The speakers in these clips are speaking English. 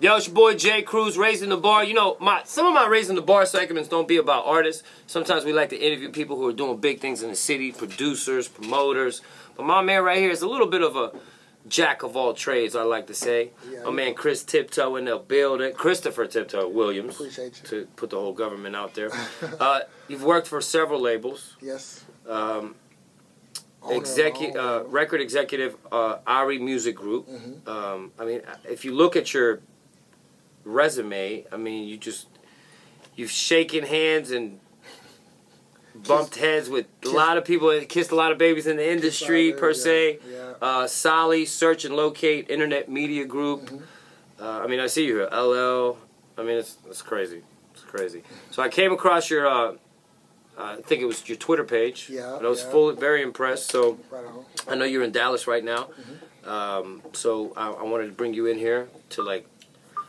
Yo, it's your boy Jkruz, Raising the Bar. You know, some of my Raising the Bar segments don't be about artists. Sometimes we like to interview people who are doing big things in the city, producers, promoters. But my man right here is a little bit of a jack of all trades, I like to say. Yeah, my man Chris Tiptoe in the building. Christopher Tiptoe Williams. Appreciate you. To put the whole government out there. You've worked for several labels. Yes. Record executive, Ari Music Group. Mm-hmm. I mean, if you look at your resume, I mean, you've shaken hands and bumped heads with a lot of people, and kissed a lot of babies in the industry, per se. Yeah. Solly, Search and Locate, Internet Media Group. Mm-hmm. I mean, I see you here, LL. I mean, it's crazy. It's crazy. So I came across your, I think it was your Twitter page. Yeah. And I was very impressed. So I know you're in Dallas right now. Mm-hmm. So I wanted to bring you in here to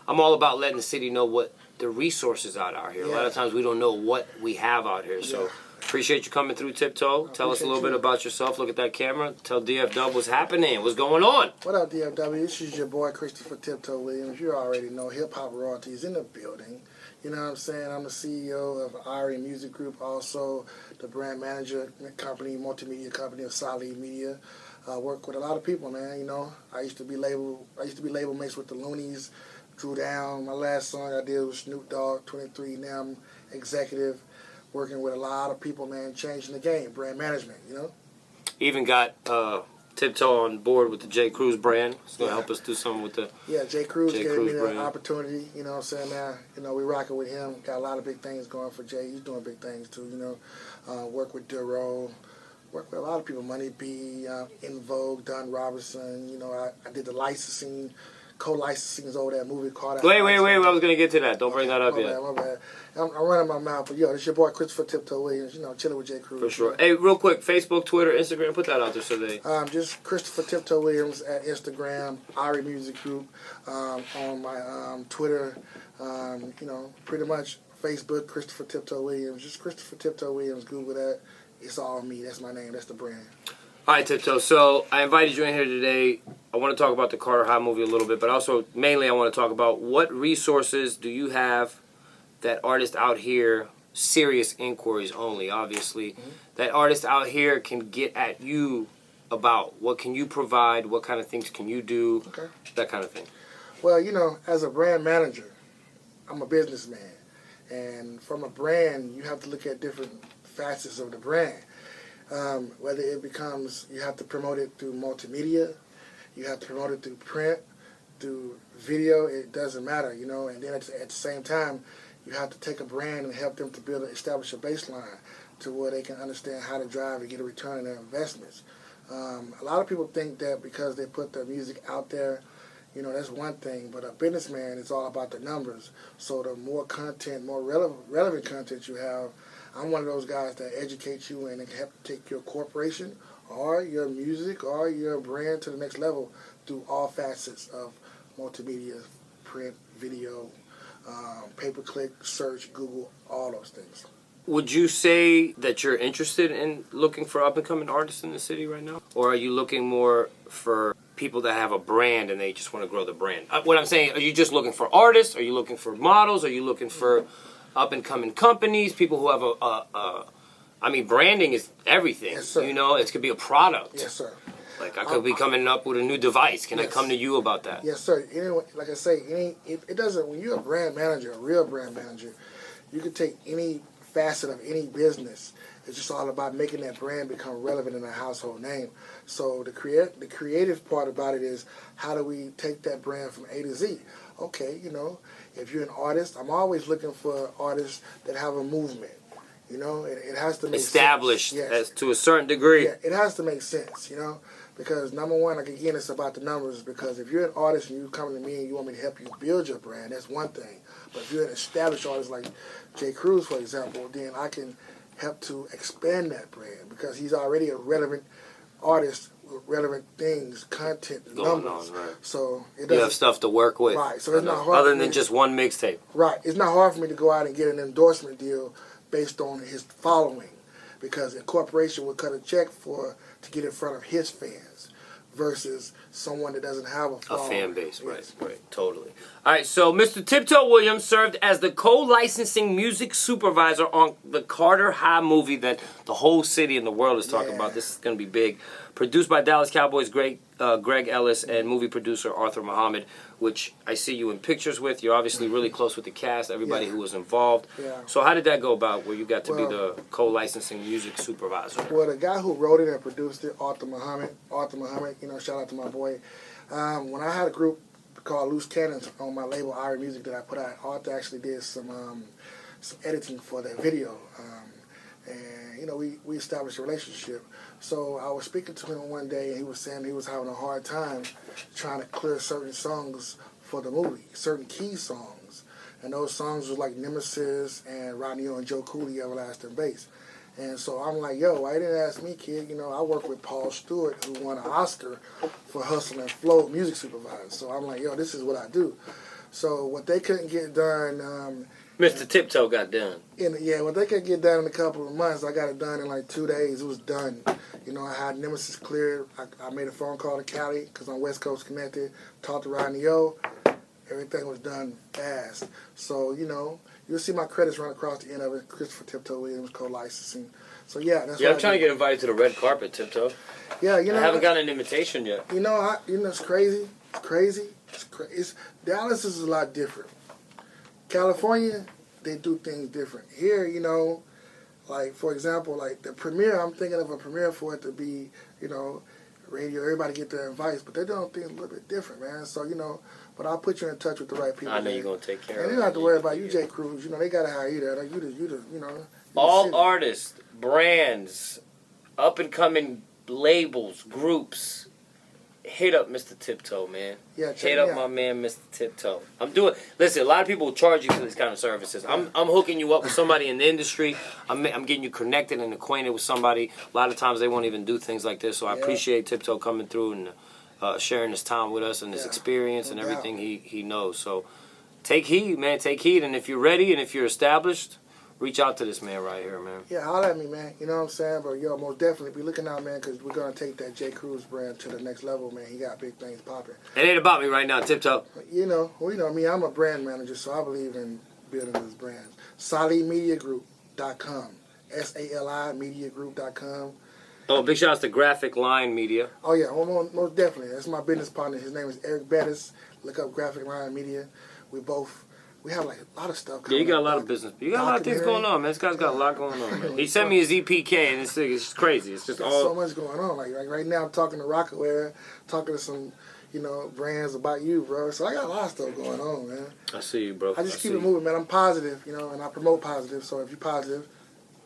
I'm all about letting the city know what the resources out here. Yeah. A lot of times we don't know what we have out here. So appreciate you coming through, Tiptoe. Tell us a little bit about yourself. Look at that camera. Tell DFW what's happening. What's going on? What up, DFW? This is your boy, Christopher Tiptoe Williams. You already know hip-hop royalties in the building. You know what I'm saying? I'm the CEO of Ari Music Group, also the brand manager company, multimedia company of Solly Media. I work with a lot of people, man. You know, I used to be label mates with the Loonies. Drew Down. My last song I did was Snoop Dogg, 23. Now I'm executive, working with a lot of people, man, changing the game, brand management, you know? Even got Tiptoe on board with the Jkruz brand. It's going to help us do something with the Jkruz gave me the brand. opportunity, you know what I'm saying? Now, you know, we rocking with him. Got a lot of big things going for Jay. He's doing big things, too, you know? Work with Duro. Work with a lot of people, Money B, In Vogue, Don Robertson. You know, I did the licensing, co-licensing over that movie called... Wait, I was going to get to that. Don't bring that up yet. My bad. I'm running my mouth, but yo, it's your boy Christopher Tiptoe Williams, you know, chilling with Jkruz. For sure. Hey, real quick, Facebook, Twitter, Instagram, put that out there so they... Just Christopher Tiptoe Williams at Instagram, Ari Music Group, on my Twitter, you know, pretty much Facebook, Christopher Tiptoe Williams, just Christopher Tiptoe Williams, Google that. It's all me. That's my name. That's the brand. All right, Tiptoe. So I invited you in here today. I want to talk about the Carter High movie a little bit, but also mainly I want to talk about what resources do you have that artists out here, serious inquiries only, obviously, that artists out here can get at you about. What can you provide? What kind of things can you do? Okay. That kind of thing. Well, you know, as a brand manager, I'm a businessman. And from a brand, you have to look at different facets of the brand. Whether it becomes, you have to promote it through multimedia, you have to promote it through print, through video, it doesn't matter, you know, and then at the same time, you have to take a brand and help them to establish a baseline to where they can understand how to drive and get a return on their investments. A lot of people think that because they put their music out there, you know, that's one thing, but a businessman is all about the numbers. So the more content, more relevant content you have, I'm one of those guys that educate you and help take your corporation or your music or your brand to the next level through all facets of multimedia, print, video, pay-per-click, search, Google, all those things. Would you say that you're interested in looking for up-and-coming artists in the city right now? Or are you looking more for people that have a brand and they just want to grow the brand? What I'm saying, are you just looking for artists? Are you looking for models? Are you looking for up-and-coming companies, people who have I mean, branding is everything. Yes, sir. You know, it could be a product. Yes, sir. Like, I could be coming up with a new device. Can I come to you about that? Yes, sir. Anyway, like I say, it doesn't, when you're a brand manager, a real brand manager, you can take any facet of any business. It's just all about making that brand become relevant in a household name. So the creative part about it is, how do we take that brand from A to Z? Okay, you know, if you're an artist, I'm always looking for artists that have a movement. You know, it has to make established sense. As to a certain degree. Yeah, it has to make sense, you know, because number one, like again, it's about the numbers. Because if you're an artist and you come to me and you want me to help you build your brand, that's one thing. But if you're an established artist like Jkruz, for example, then I can help to expand that brand because he's already a relevant artist with relevant things, content, numbers. Right. So you have stuff to work with. Right. So it's not hard. Other than just one mixtape. Right. It's not hard for me to go out and get an endorsement deal based on his following, because a corporation would cut a check to get in front of his fans. versus someone that doesn't have a fan base. Yes. Right, totally. All right, so Mr. Tiptoe Williams served as the co-licensing music supervisor on the Carter High movie that the whole city and the world is talking about. This is going to be big. Produced by Dallas Cowboys Greg Ellis and movie producer Arthur Muhammad, which I see you in pictures with. You're obviously really close with the cast, everybody who was involved. Yeah. So how did that go about, where you got to be the co-licensing music supervisor? Well, the guy who wrote it and produced it, Arthur Muhammad, shout out to my boy. When I had a group called Loose Cannons on my label, Irie Music, that I put out, Arthur actually did some editing for that video. And, we established a relationship. So I was speaking to him one day, and he was saying he was having a hard time trying to clear certain songs for the movie, certain key songs. And those songs was like Nemesis and Rodney O and Joe Cooley, Everlasting Bass. And so I'm like, yo, why you didn't ask me, kid? I work with Paul Stewart, who won an Oscar for Hustle and Flow music supervisor. So I'm like, yo, this is what I do. So what they couldn't get done... Mr. Tiptoe got done. What they couldn't get done in a couple of months, I got it done in like 2 days. It was done. I had Nemesis cleared. I made a phone call to Cali because I'm West Coast connected. Talked to Rodney O. Everything was done fast. So, you'll see my credits run across the end of it. Christopher Tiptoe Williams, co-licensing. So, that's I'm trying to get invited to the red carpet, Tiptoe. Yeah, I haven't gotten an invitation yet. It's crazy. Dallas is a lot different. California, they do things different. Here, like, for example, like the premiere, I'm thinking of a premiere for it to be, radio, everybody get their advice, but they're doing things a little bit different, man. So, but I'll put you in touch with the right people. I know you're going to take care of it. And you don't have to worry about you, Jkruz. They got to hire you there. Like, all artists, brands, up-and-coming labels, groups, hit up Mr. Tiptoe, man. Yeah, hit up my man, Mr. Tiptoe. Listen, a lot of people will charge you for these kind of services. I'm hooking you up with somebody in the industry. I'm getting you connected and acquainted with somebody. A lot of times they won't even do things like this. So I appreciate Tiptoe coming through and sharing his time with us and his experience and everything he knows. So take heed, man. Take heed. And if you're ready and if you're established, reach out to this man right here, man. Yeah, holler at me, man. You know what I'm saying? But, most definitely be looking out, man, because we're going to take that Jkruz brand to the next level, man. He got big things popping. It ain't about me right now, Tiptoe. Me, I'm a brand manager, so I believe in building these brands. SaliMediaGroup.com. SALI Mediagroup.com. Oh, big shout out to Graphic Line Media. Oh, yeah, most definitely. That's my business partner. His name is Eric Bettis. Look up Graphic Line Media. We have like a lot of stuff coming. Yeah, you got a lot of business. You got a lot of things going on, man. This guy's got a lot going on, man. He sent me his EPK, and it's just crazy. It's just all... so much going on. Like right now, I'm talking to Rockaware, talking to some, brands about you, bro. So I got a lot of stuff going on, man. I see you, bro. I just keep it moving, man. I'm positive, and I promote positive. So if you're positive,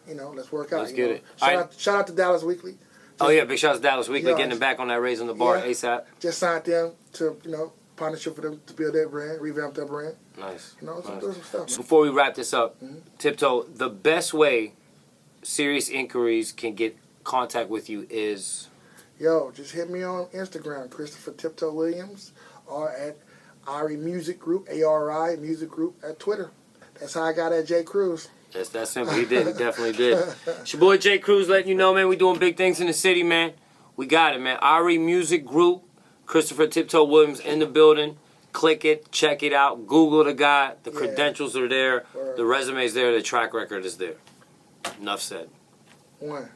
let's work out. Let's get it. Shout out to Dallas Weekly. Big shout out to Dallas Weekly, getting them back on that Raising the Bar ASAP. Just signed them to, partnership for them to build their brand, revamp their brand. Nice. Doing some stuff. So before we wrap this up, Tiptoe, the best way Serious Inquiries can get contact with you is... just hit me on Instagram, Christopher Tiptoe Williams, or at Irie Music Group, ARI Music Group at Twitter. That's how I got at Jkruz. That's that simple. He did. He definitely did. It's your boy Jkruz letting you know, man, we doing big things in the city, man. We got it, man. Irie Music Group, Christopher Tiptoe Williams in the building. Click it, check it out, Google the guy. The credentials are there, the resume's there, the track record is there. Enough said. One.